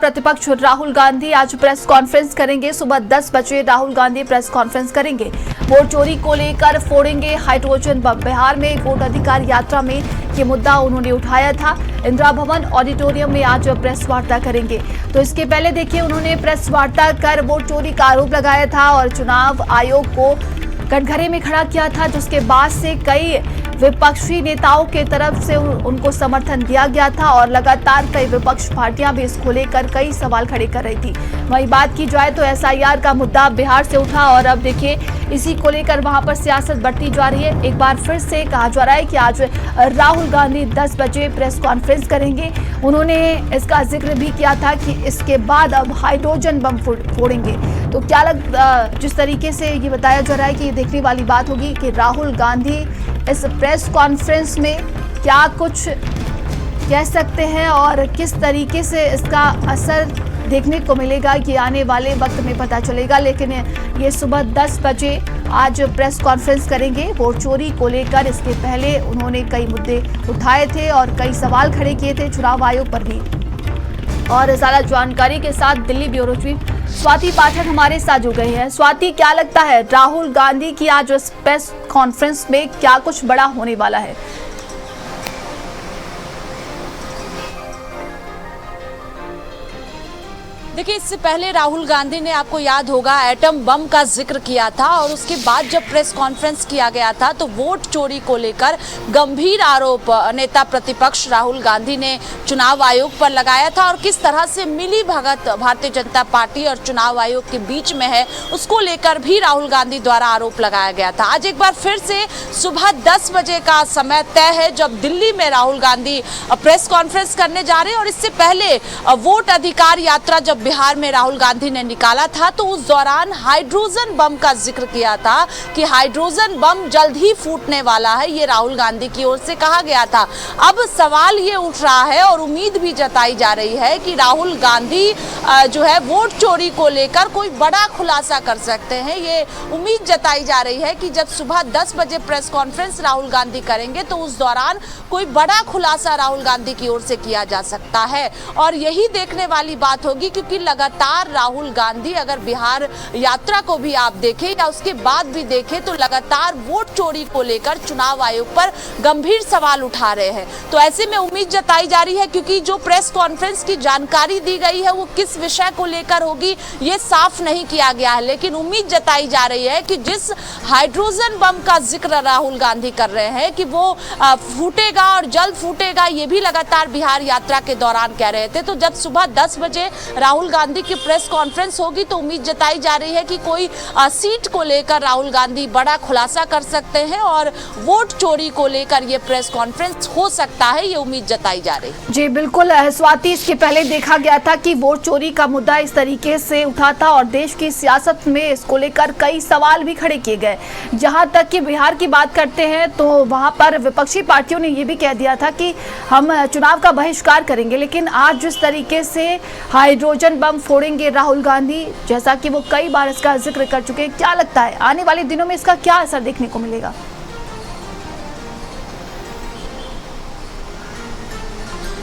प्रतिपक्ष राहुल गांधी आज press conference करेंगे। सुबह 10 बजे राहुल गांधी प्रेस कॉन्फ्रेंस करेंगे। वोट चोरी को लेकर फोड़ेंगे हाइड्रोजन बम। बिहार में वोट अधिकार यात्रा में ये मुद्दा उन्होंने उठाया था। इंदिरा भवन ऑडिटोरियम में आज प्रेस वार्ता करेंगे। तो इसके पहले देखिए, उन्होंने प्रेस वार्ता कर वोट चोरी का आरोप लगाया था और चुनाव आयोग को कटघरे में खड़ा किया था, जिसके बाद से कई विपक्षी नेताओं के तरफ से उनको समर्थन दिया गया था और लगातार कई विपक्ष पार्टियां भी इसको लेकर कई सवाल खड़े कर रही थी। वहीं बात की जाए तो एसआईआर का मुद्दा बिहार से उठा और अब देखिए इसी को लेकर वहां पर सियासत बढ़ती जा रही है। एक बार फिर से कहा जा रहा है कि आज राहुल गांधी 10 बजे प्रेस कॉन्फ्रेंस करेंगे। उन्होंने इसका जिक्र भी किया था कि इसके बाद अब हाइड्रोजन बम फोड़ेंगे। तो क्या जिस तरीके से ये बताया जा रहा है कि ये देखने वाली बात होगी कि राहुल गांधी इस प्रेस कॉन्फ्रेंस में क्या कुछ कह सकते हैं और किस तरीके से इसका असर देखने को मिलेगा, ये आने वाले वक्त में पता चलेगा। लेकिन ये सुबह 10 बजे आज प्रेस कॉन्फ्रेंस करेंगे वोट चोरी को लेकर। इसके पहले उन्होंने कई मुद्दे उठाए थे और कई सवाल खड़े किए थे चुनाव आयोग पर भी। और ज्यादा जानकारी के साथ दिल्ली ब्यूरो चीफ स्वाति पाठक हमारे साथ जुड़ गई है। स्वाति, क्या लगता है राहुल गांधी की आज प्रेस कॉन्फ्रेंस में क्या कुछ बड़ा होने वाला है? देखिए, इससे पहले राहुल गांधी ने, आपको याद होगा, एटम बम का जिक्र किया था और उसके बाद जब प्रेस कॉन्फ्रेंस किया गया था तो वोट चोरी को लेकर गंभीर आरोप नेता प्रतिपक्ष राहुल गांधी ने चुनाव आयोग पर लगाया था और किस तरह से मिली भगत भारतीय जनता पार्टी और चुनाव आयोग के बीच में है, उसको लेकर भी राहुल गांधी द्वारा आरोप लगाया गया था। आज एक बार फिर से सुबह 10 बजे का समय तय है जब दिल्ली में राहुल गांधी प्रेस कॉन्फ्रेंस करने जा रहे हैं। और इससे पहले वोट अधिकार यात्रा जब बिहार में राहुल गांधी ने निकाला था तो उस दौरान हाइड्रोजन बम का जिक्र किया था कि हाइड्रोजन बम जल्द ही फूटने वाला है, ये राहुल गांधी की ओर से कहा गया था। अब सवाल ये उठ रहा है और उम्मीद भी जताई जा रही है कि राहुल गांधी जो है वोट चोरी को लेकर कोई बड़ा खुलासा कर सकते हैं। ये उम्मीद जताई जा रही है कि जब सुबह 10 बजे प्रेस कॉन्फ्रेंस राहुल गांधी करेंगे तो उस दौरान कोई बड़ा खुलासा राहुल गांधी की ओर से किया जा सकता है। और यही देखने वाली बात होगी, क्योंकि लगातार राहुल गांधी अगर बिहार यात्रा को भी आप देखें या उसके बाद भी देखें तो लगातार वोट चोरी को लेकर चुनाव आयोग पर गंभीर सवाल उठा रहे हैं। तो ऐसे में उम्मीद जताई जा रही है, क्योंकि जो प्रेस कॉन्फ्रेंस की जानकारी दी गई है वो किस विषय को लेकर होगी ये साफ नहीं किया गया है। लेकिन उम्मीद जताई जा रही है कि जिस हाइड्रोजन बम का जिक्र राहुल गांधी कर रहे हैं कि वो फूटेगा और जल्द फूटेगा, ये भी लगातार बिहार यात्रा के दौरान कह रहे थे। तो जब सुबह 10 बजे राहुल गांधी की प्रेस कॉन्फ्रेंस होगी तो उम्मीद जताई जा रही है कि कोई सीट को लेकर राहुल गांधी बड़ा खुलासा कर सकते हैं और वोट चोरी को लेकर ये प्रेस कॉन्फ्रेंस हो सकता है, ये उम्मीद जताई जा रही है। जी बिल्कुल स्वाति, इसके पहले देखा गया था कि वोट चोरी का मुद्दा इस तरीके से उठा था और देश की सियासत में इसको लेकर कई सवाल भी खड़े किए गए। जहां तक कि बिहार की बात करते हैं तो वहां पर विपक्षी पार्टियों ने ये भी कह दिया था कि हम चुनाव का बहिष्कार करेंगे। लेकिन आज जिस तरीके से हाइड्रोजन बम फोड़ेंगे राहुल गांधी, जैसा कि वो कई बार इसका जिक्र कर चुके हैं, क्या लगता है आने वाले दिनों में इसका क्या असर देखने को मिलेगा?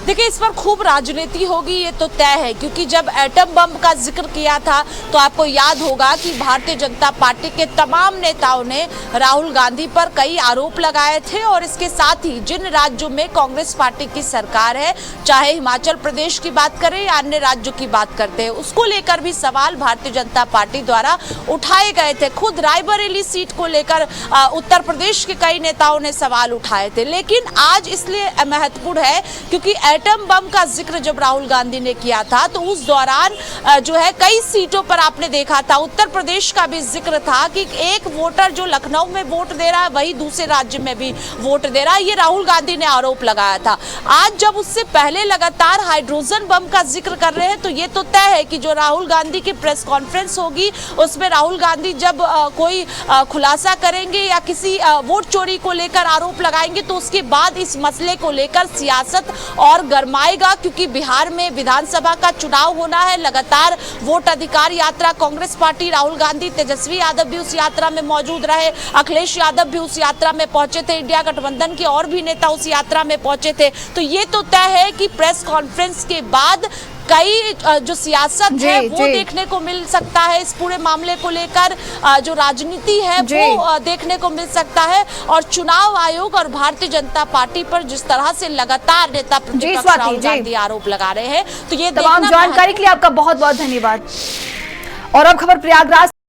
देखिए, इस पर खूब राजनीति होगी, ये तो तय है, क्योंकि जब एटम बम का जिक्र किया था तो आपको याद होगा कि भारतीय जनता पार्टी के तमाम नेताओं ने राहुल गांधी पर कई आरोप लगाए थे। और इसके साथ ही जिन राज्यों में कांग्रेस पार्टी की सरकार है, चाहे हिमाचल प्रदेश की बात करें या अन्य राज्यों की बात करते हैं, उसको लेकर भी सवाल भारतीय जनता पार्टी द्वारा उठाए गए थे। खुद रायबरेली सीट को लेकर उत्तर प्रदेश के कई नेताओं ने सवाल उठाए थे। लेकिन आज इसलिए महत्वपूर्ण है क्योंकि एटम बम का जिक्र जब राहुल गांधी ने किया था तो उस दौरान जो है कई सीटों पर आपने देखा था, उत्तर प्रदेश का भी जिक्र था कि एक वोटर जो लखनऊ में वोट दे रहा है वही दूसरे राज्य में भी वोट दे रहा है, ये राहुल गांधी ने आरोप लगाया था। आज जब उससे पहले लगातार हाइड्रोजन बम का जिक्र कर रहे हैं तो ये तो तय है कि जो राहुल गांधी की प्रेस कॉन्फ्रेंस होगी उसमें राहुल गांधी जब कोई खुलासा करेंगे या किसी वोट चोरी को लेकर आरोप लगाएंगे तो उसके बाद इस मसले को लेकर सियासत और गरमाएगा, क्योंकि बिहार में विधानसभा का चुनाव होना है। लगातार वोट अधिकार यात्रा कांग्रेस पार्टी, राहुल गांधी, तेजस्वी यादव भी उस यात्रा में मौजूद रहे, अखिलेश यादव भी उस यात्रा में पहुंचे थे, इंडिया गठबंधन के और भी नेता उस यात्रा में पहुंचे थे। तो ये तो तय है कि प्रेस कॉन्फ्रेंस के बाद कई जो सियासत जी, है वो जी। देखने को मिल सकता है। इस पूरे मामले को लेकर जो राजनीति है वो देखने को मिल सकता है। और चुनाव आयोग और भारतीय जनता पार्टी पर जिस तरह से लगातार नेता प्रतिपक्ष राहुल गांधी आरोप लगा रहे हैं, तो ये तमाम जानकारी के लिए आपका बहुत बहुत धन्यवाद। और अब खबर प्रयागराज